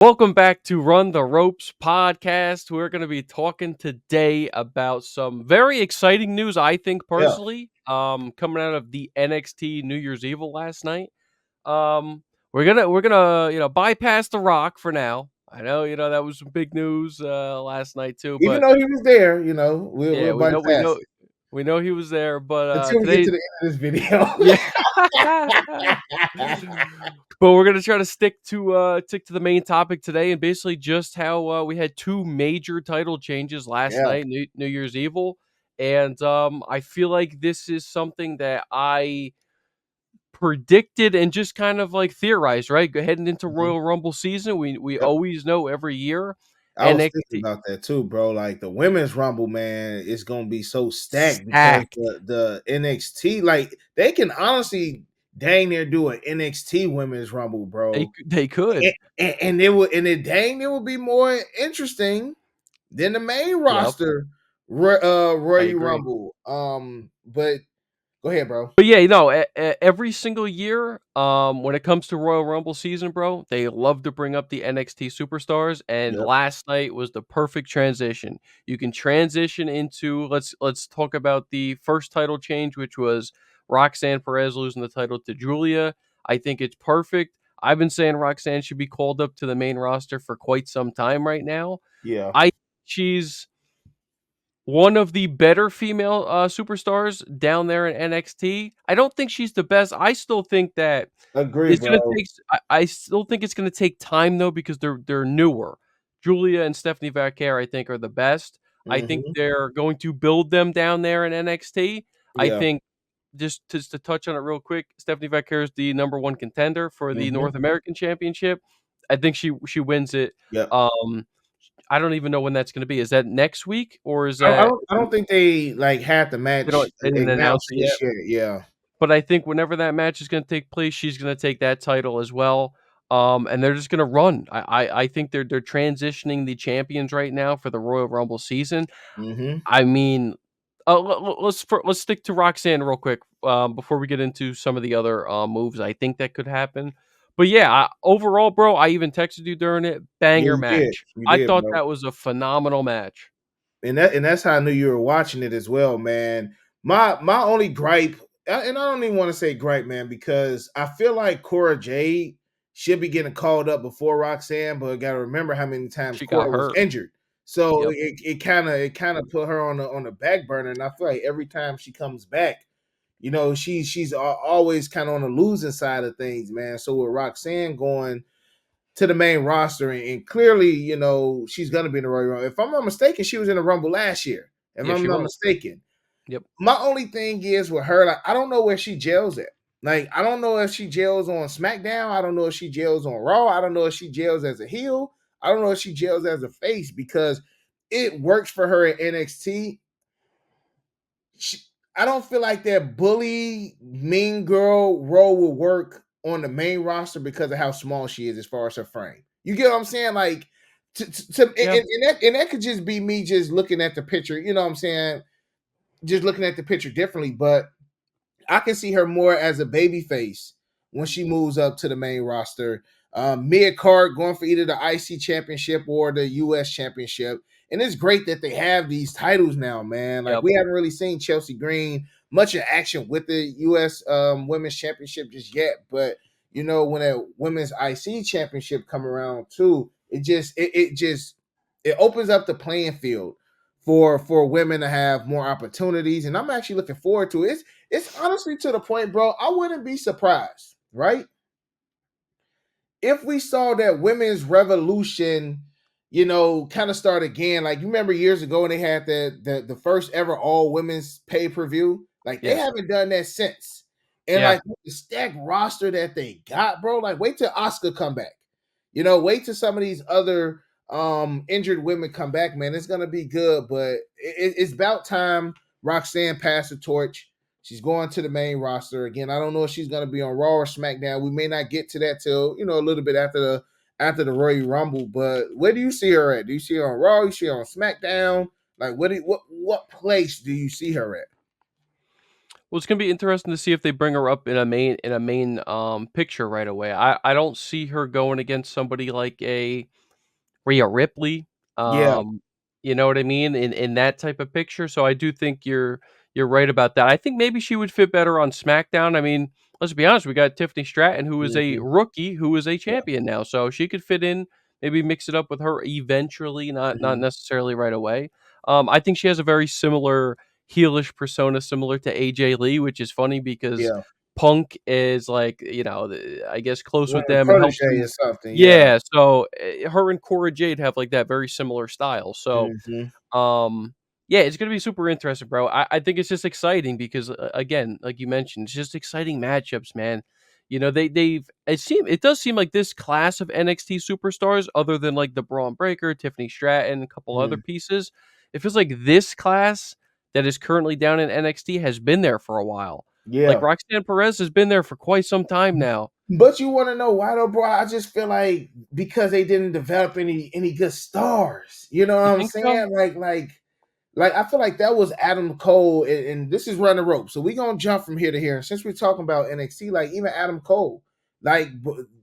Welcome back to Run the Ropes podcast. We're going to be talking today about some very exciting news, I think Yeah. personally, coming out of the NXT New Year's Evil last night. We're gonna bypass The Rock for now. I know that was some big news last night too, Even but though he was there, we'll yeah, we'll we know we bypass know it we know he was there. But until we get today, to the end of this video. yeah. But we're gonna try to stick to the main topic today, and basically just how we had two major title changes last Yeah. night, New Year's Evil, and I feel like this is something that I predicted and just kind of like theorized. Right, heading into Mhm. Royal Rumble season, we Yep. always know every year I was thinking NXT about that too, bro. Like the women's rumble, man, is gonna be so stacked because stacked. the NXT, like they can honestly dang near do an NXT women's rumble, bro. They could. And it would be more interesting than the main Yep, roster I Royal agree. Rumble. But go ahead, bro. But yeah, every single year, when it comes to Royal Rumble season, bro, they love to bring up the NXT superstars, and Yep. last night was the perfect transition. You can transition into let's talk about the first title change, which was Roxanne Perez losing the title to Julia. I think it's perfect. I've been saying Roxanne should be called up to the main roster for quite some time right now. Yeah. I she's one of the better female superstars down there in NXT. I don't think she's the best. I still think that Agree, it's gonna bro. take. I still think it's gonna take time though because they're newer. Julia and Stephanie Vaquer, I think, are the best. I think Mhm. they're going to build them down there in NXT. I Yeah. think just to touch on it real quick, Stephanie Vaquer is the number one contender for the Mhm. North American Championship. I think she wins it. Yep. Um, I don't even know when that's gonna be. Is that next week or is I that don't think they, like, had the match they didn't announce announced it yet? just yet, yeah. But I think whenever that match is gonna take place, she's gonna take that title as well. And they're just gonna run. I think they're transitioning the champions right now for the Royal Rumble season. Mhm. I mean, let's stick to Roxanne real quick, before we get into some of the other moves I think that could happen. But yeah, overall, bro, I even texted you during it. Yeah, Banger you did. match. You I did, thought bro. that was a phenomenal match. And that's how I knew you were watching it as well, man. My only gripe, and I don't even wanna say gripe, man, because I feel like Cora Jade should be getting called up before Roxanne, but gotta remember how many times She got Cora was hurt. injured. So Yep. it kinda put her on the back burner, and I feel like every time she comes back, she's always kind of on the losing side of things, man. So with Roxanne going to the main roster, and clearly, she's gonna be in the Royal Rumble. If I'm not mistaken, she was in the Rumble last year. If Yeah, I'm she not was. mistaken, Yep. my only thing is with her, like, I don't know where she gels at. Like, I don't know if she gels on SmackDown. I don't know if she gels on Raw. I don't know if she gels as a heel. I don't know if she gels as a face because it works for her at NXT. She, I don't feel like that bully mean girl role will work on the main roster because of how small she is as far as her frame. You get what I'm saying? Like, Yeah. and that could just be me just looking at the picture. You know what I'm saying? Just looking at the picture differently, but I can see her more as a baby face when she moves up to the main roster. Mid card going for either the IC championship or the US championship. And it's great that they have these titles now, man. Like, Yep. we haven't really seen Chelsea Green much in action with the US women's championship just yet. But when a women's IC championship come around too, it opens up the playing field for women to have more opportunities. And I'm actually looking forward to it. It's honestly to the point, bro. I wouldn't be surprised, right? If we saw that women's revolution, kind of start again. Like, you remember years ago when they had the first ever all women's pay-per-view? Like, they Yes. haven't done that since. And Yeah. like with the stacked roster that they got, bro, like wait till Oscar come back. Wait till some of these other injured women come back, man. It's gonna be good, but it's about time Roxanne passed the torch. She's going to the main roster again. I don't know if she's going to be on Raw or SmackDown. We may not get to that till a little bit after the Royal Rumble. But where do you see her at? Do you see her on Raw? You see her on SmackDown? Like, what place do you see her at? Well, it's gonna be interesting to see if they bring her up in a main picture right away. I don't see her going against somebody like a Rhea Ripley, Yeah, um, you know what I mean? In that type of picture, so I do think you're right about that. I think maybe she would fit better on SmackDown. I mean, let's be honest, we got Tiffany Stratton, who is a hmm rookie, who is a yeah, champion now, so she could fit in, maybe mix it up with her eventually, not hmm necessarily right away. I think she has a very similar heelish persona, similar to AJ Lee, which is funny because yeah. Punk is like, I guess close One with of the them and helps protege or him. something. Yeah. Yeah, so, her and Cora Jade have, like, that very similar style, so, hmm um, yeah, it's gonna be super interesting, bro. I think it's just exciting because, again, like you mentioned, it's just exciting matchups, man. It does seem like this class of NXT superstars, other than, like, the Braun Breaker, Tiffany Stratton, a couple other hmm pieces, it feels like this class that is currently down in NXT has been there for a while. Like, Yeah. Roxanne Perez has been there for quite some time now. But you want to know why though, bro? I just feel like because they didn't develop any good stars. You know what You I'm think so? saying? Like I feel like that was Adam Cole, and this is Run the Rope. So we're gonna jump from here to here. And since we're talking about NXT, like even Adam Cole,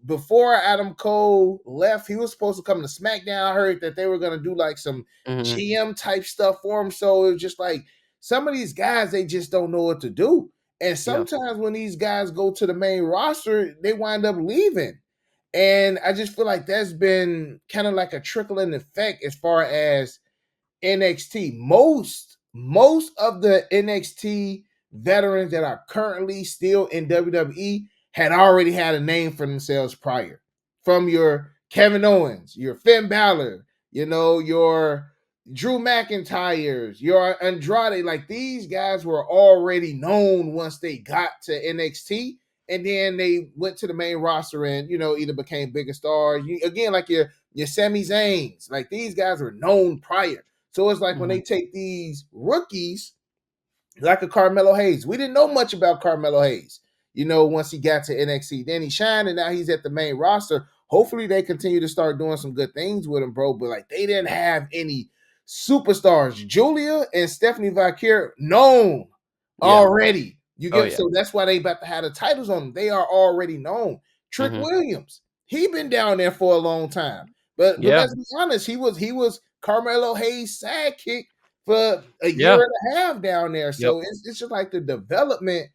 before Adam Cole left, he was supposed to come to SmackDown. I heard that they were gonna do like some Mhm. GM type stuff for him. So it was just like some of these guys, they just don't know what to do. And Yeah. sometimes when these guys go to the main roster, they wind up leaving. And I just feel like that's been kind of like a trickling effect as far as NXT. Most of the NXT veterans that are currently still in WWE had already had a name for themselves prior. From your Kevin Owens, your Finn Balor, your Drew McIntyre's, your Andrade, like these guys were already known once they got to NXT, and then they went to the main roster and either became bigger stars. Again, like your Sami Zayn's, like these guys were known prior. So it's like when Mhm. they take these rookies, like a Carmelo Hayes, we didn't know much about Carmelo Hayes. Once he got to NXT, then he shined, and now he's at the main roster. Hopefully, they continue to start doing some good things with him, bro. But like, they didn't have any superstars. Julia and Stephanie Valkyrie known Yeah. already. You Oh, get yeah. so that's why they about to have the titles on them. They are already known. Trick Mhm. Williams, he been down there for a long time. But Yeah. let's be honest, he was Carmelo Hayes' sidekick for a Yeah. year and a half down there. Yep. So it's just like the development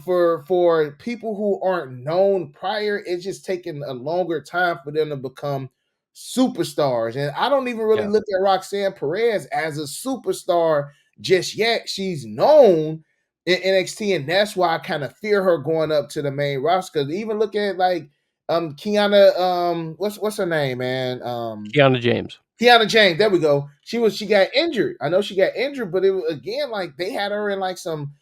for people who aren't known prior, it's just taking a longer time for them to become superstars. And I don't even really Yeah. look at Roxanne Perez as a superstar just yet. She's known in NXT, and that's why I kind of fear her going up to the main roster. Because even look at like Kiana, what's her name, man? Kiana James. Kiana James, there we go. She got injured. I know she got injured, but it was again like they had her in like some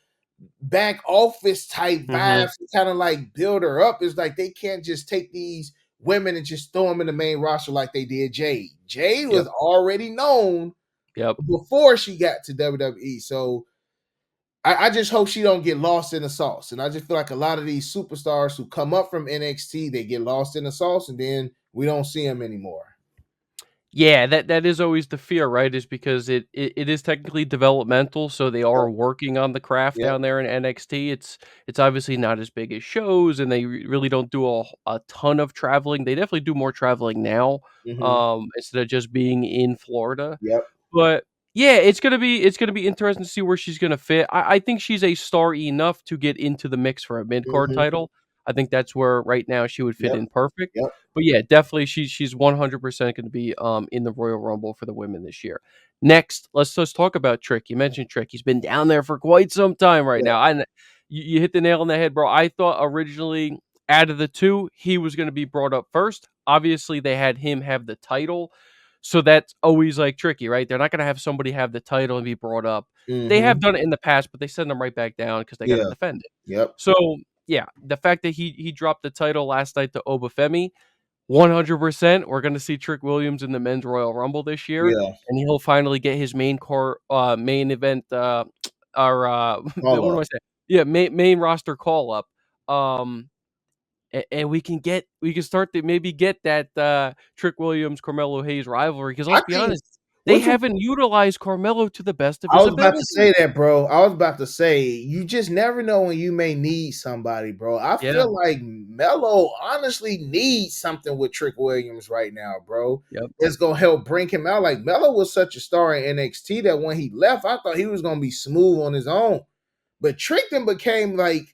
back office type Mhm. vibes to kind of like build her up. It's like they can't just take these women and just throw them in the main roster like they did Jade. Jade Yep. was already known Yep. before she got to WWE. So I just hope she don't get lost in the sauce. And I just feel like a lot of these superstars who come up from NXT, they get lost in the sauce and then we don't see them anymore. Yeah, that is always the fear, right? Is because it is technically developmental, so they Yep, are working on the craft yep. down there in NXT. It's obviously not as big as shows, and they really don't do a ton of traveling. They definitely do more traveling now, hmm instead of just being in Florida. Yep. But yeah, it's gonna be interesting to see where she's gonna fit. I think she's a star enough to get into the mix for a mid card hmm title. I think that's where right now she would fit Yep. in perfect. Yep. But yeah, definitely she's 100% gonna be in the Royal Rumble for the women this year. Next, let's just talk about Trick. You mentioned Trick. He's been down there for quite some time right Yep. now. And you hit the nail on the head, bro. I thought originally out of the two, he was gonna be brought up first. Obviously, they had him have the title. So that's always, like, tricky, right? They're not gonna have somebody have the title and be brought up. They have hmm done it in the past, but they send them right back down because they gotta Yeah. defend it. Yep. So, yeah, the fact that he dropped the title last night to Obafemi, 100%, we're gonna see Trick Williams in the Men's Royal Rumble this year, Yeah. and he'll finally get his main event, or, what All am up. I saying? Yeah, main roster call up. Um and we can start to maybe get that, Trick Williams, Carmelo Hayes rivalry. Because I let's be think honest, they Which haven't utilized Carmelo to the best of I his was about to say ability. that, bro. I was about to say you just never know when you may need somebody, bro. I Yeah. feel like Melo honestly needs something with Trick Williams right now, bro. Yep. It's gonna help bring him out. Like Melo was such a star in NXT that when he left, I thought he was gonna be smooth on his own. But Trick then became like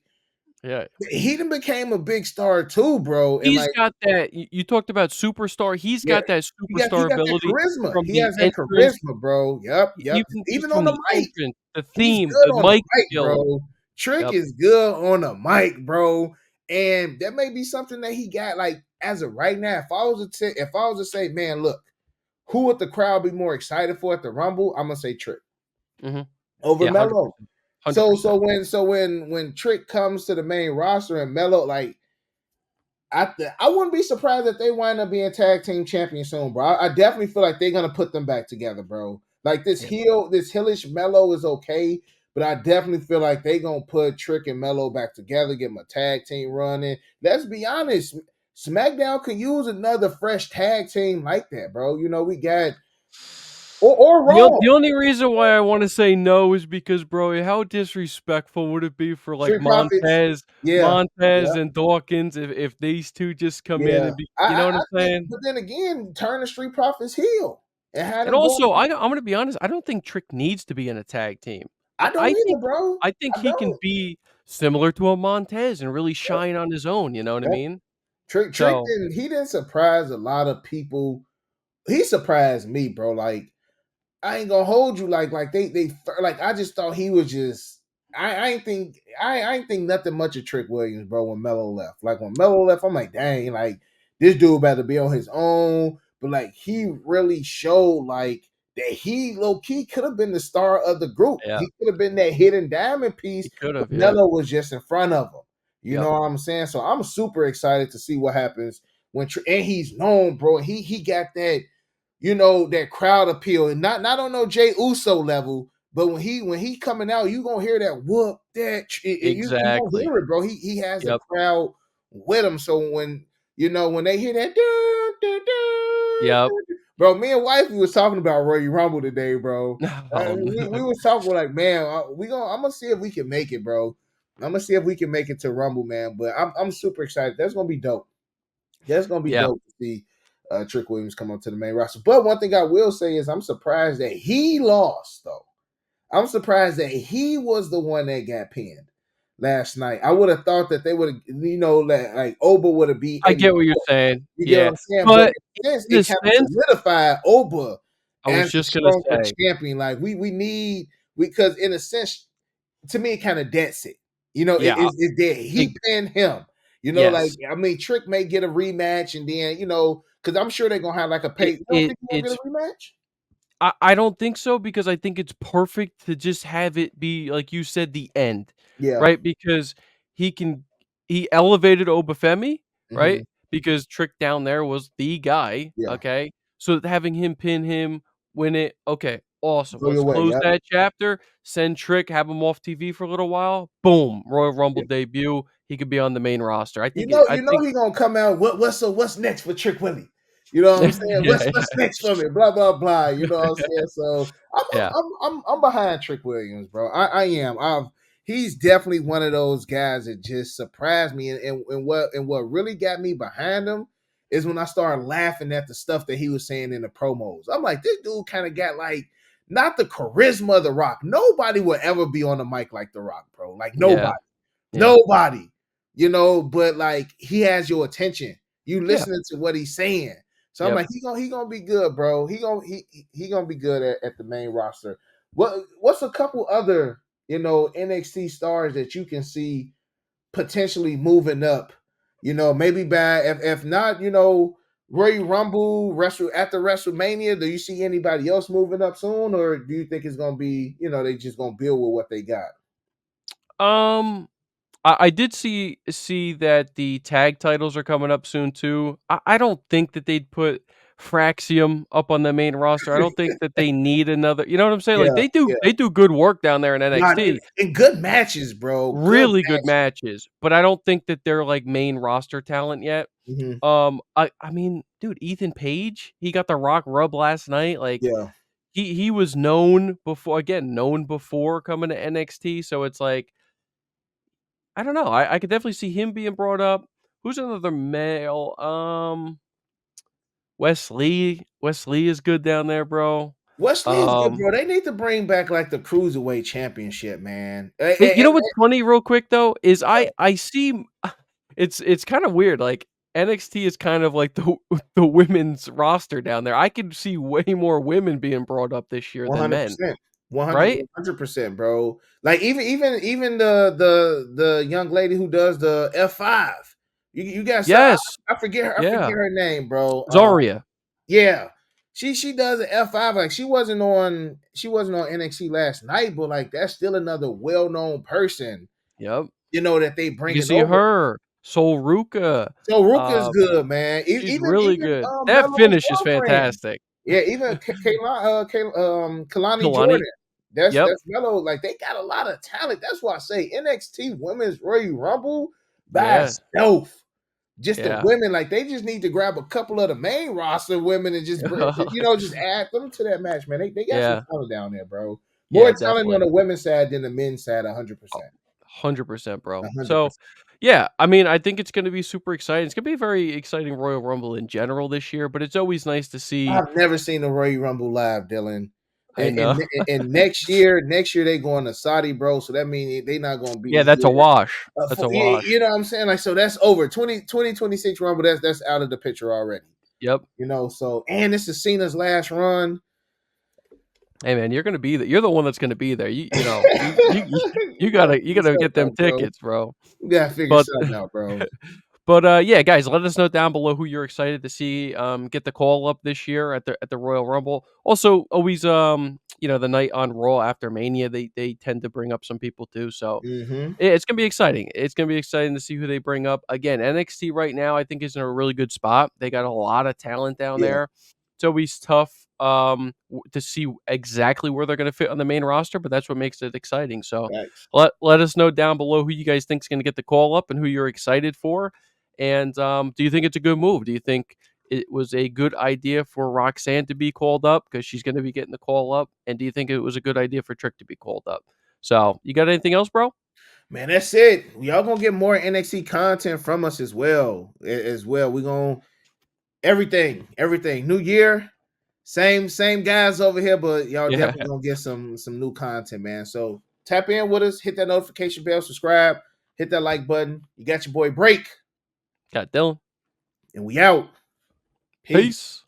Yeah. he then became a big star too, bro. And He's like, got that you talked about superstar, he's yeah, got that he superstar got that ability charisma. from He the has that entrance, charisma, bro. Yep, yep. even just Even from on the the mic. entrance, the He's theme, good the on the mic mic, skills. bro. Trick Yep. is good on the mic, bro. And that may be something that he got like as of right now. If I was to say, man, look, who would the crowd be more excited for at the Rumble? I'm gonna say Trick Mhm. over Yeah, Melo. 100%. So 100%. when Trick comes to the main roster and Melo, like I wouldn't be surprised if they wind up being tag team champions soon, bro. I definitely feel like they're gonna put them back together, bro. Like Yeah. this heelish Mello is okay, but I definitely feel like they gonna put Trick and Mello back together, get them a tag team running. Let's be honest, SmackDown could use another fresh tag team like that, bro. You know, we got or Raw. The only reason why I wanna say no is because, bro, how disrespectful would it be for, like, Street Profits. Yeah, Montez yeah. and Dawkins if these 2 just come in Yeah, and be you know what I I'm think, saying? but then again, turn the Street Profits heel and had And them going. also, I'm gonna be honest, I don't think Trick needs to be in a tag team. I don't either, bro. I think I he can don't. be similar to a Montez and really Yep, shine on his own, you know what I yep. mean? Trick So, didn't surprise a lot of people. He surprised me, bro. Like I ain't gonna hold you like I just thought he was just I ain't think nothing much of Trick Williams, bro, when Melo left. Like when Melo left, I'm like, dang, like this dude better be on his own. But like he really showed like that he low key could have been the star of the group. yeah, He could have been that hidden diamond piece, he could've, but yeah. Melo was just in front of him. You Yep, know what I'm saying? So I'm super excited to see what happens and he's known, bro. He got that that crowd appeal, and not on no Jay Uso level, but when he coming out, you gonna hear that whoop that you gonna exactly. hear it, bro. He has a Yep, crowd with him. So when they hear that, yep. bro, me and wifey was talking about Royal Rumble today, bro. Oh, We no. was talking like, man, I'm gonna see if we can make it, bro. I'm gonna see if we can make it to Rumble, man. But I'm super excited. That's gonna be dope. That's gonna be Yeah, dope to see Trick Williams come onto the main roster. But one thing I will say is I'm surprised that he lost, though. I'm surprised that he was the one that got pinned last night. I would have thought that they would have, like Oba would have beat I Eddie. get what you're saying, You get what yeah. I'm saying? But But in a sense, in a it kind of sense, solidified Oba I was as the just gonna stronger say, champion. Like we need because in a sense to me, it kind of debts it. yeah, It's dead. it He pinned him. Like yes. I mean, Trick may get a rematch, and then because I'm sure they're gonna have like a pay. It You don't it think he's gonna get it's a rematch? I don't think so because I think it's perfect to just have it be, like you said, the end, Yeah, right? Because he can he elevated Obafemi, hmm right? Because Trick down there was the guy, yeah. okay? So having him pin him, win it, okay, awesome. Go Let's your way. close Yep. that chapter, send Trick, have him off TV for a little while, boom, Royal Rumble Yeah. debut, he could be on the main roster. I You know think he gonna come out. What's next for Trick Willie? You know what I'm saying? yeah, What's next for me? Blah blah blah. You know what I'm saying? So yeah, I'm behind Trick Williams, bro. I am. He's definitely one of those guys that just surprised me. And what really got me behind him is when I started laughing at the stuff that he was saying in the promos. I'm like, this dude kind of got like not the charisma of the Rock. Nobody will ever be on the mic like the Rock, bro. Like yeah, nobody. yeah, Nobody, but like he has your attention. You yeah. listening to what he's saying. So I'm Yep. like, he gonna be good, bro. He gonna be good at the main roster. What's a couple other NXT stars that you can see potentially moving up? Maybe by if not, Royal Rumble, after WrestleMania. Do you see anybody else moving up soon, or do you think it's gonna be they just gonna build with what they got? Um, I did see that the tag titles are coming up soon too. I don't think that they'd put Fraxium up on the main roster. I don't think that they need another you know what I'm saying? Like, Yeah, yeah. they do good work down there in God, NXT. and good matches, bro. Good Really good matches. matches, but I don't think that they're, like, main roster talent yet. Mhm. I mean, dude, Ethan Page, he got the Rock rub last night, like, Yeah. he was known before coming to NXT, so it's like, I don't know, I could definitely see him being brought up. Who's another male? Wesley is good down there, bro. Wesley is good, Um, bro. They need to bring back like the cruiserweight championship, man. hey, you know what's funny real quick though, is I see it's kinda weird, like, NXT is kind of like the the women's roster down there. I could see way more women being brought up this year than men, 100%. 100 right? 100%, bro. Like even the young lady who does the F5. You got some Yes. I forget Yeah. her name, bro. Zarya. Yeah. She does an F5. Like she wasn't on NXT last night, but like that's still another well-known person, Yep. that they You can bringing see over. her, Sol Ruka. So Ruka's Um, good, man. she's really Even good. That Bella's finish is girlfriend. fantastic. Yeah, even Kalani Kalani. Jordan. That's Yep. Melo. Like they got a lot of talent. That's why I say NXT Women's Royal Rumble by Yeah. itself. Just the Yeah. women, like they just need to grab a couple of the main roster women and just just add them to that match, man. They got some Yeah. talent down there, bro. Yeah, More talent on definitely. the women's side than the men's side, 100%. 100%, bro. So, 100%. yeah, I mean, I think it's gonna be super exciting. It's gonna be a very exciting Royal Rumble in general this year, but it's always nice to see. I've never seen the Royal Rumble live, Dylan. I know. And next year they going to Saudi, bro. So that means they not going to be Yeah, that's a here. wash. That's a You wash. know what I'm saying? Like, so that's over. 2026 Rumble. That's out of the picture already. Yep. So and this is Cena's last run. Hey, man, you're the one that's gonna be there. You You gotta gotta figure get something them out, bro. tickets, bro. You gotta figure But something out, bro. Yeah, guys, let us know down below who you're excited to see get the call up this year at the Royal Rumble. Also, always the night on Raw after Mania, they tend to bring up some people too. So Mm-hmm. it's gonna be exciting. It's gonna be exciting to see who they bring up. Again, NXT right now I think is in a really good spot. They got a lot of talent down Yeah, there. It's always tough to see exactly where they're gonna fit on the main roster, but that's what makes it exciting. So thanks. let us know down below who you guys think is gonna get the call up and who you're excited for. And do you think it's a good move? Do you think it was a good idea for Roxanne to be called up because she's going to be getting the call up? And do you think it was a good idea for Trick to be called up? So, you got anything else, bro? Man, that's it. Y'all gonna get more NXT content from us as well. As well, we gonna everything. New year, same guys over here, but y'all Yeah. definitely gonna get some new content, man. So tap in with us, hit that notification bell, subscribe, hit that like button. You got your boy Break, Got Dylan. and we out. Peace. Peace.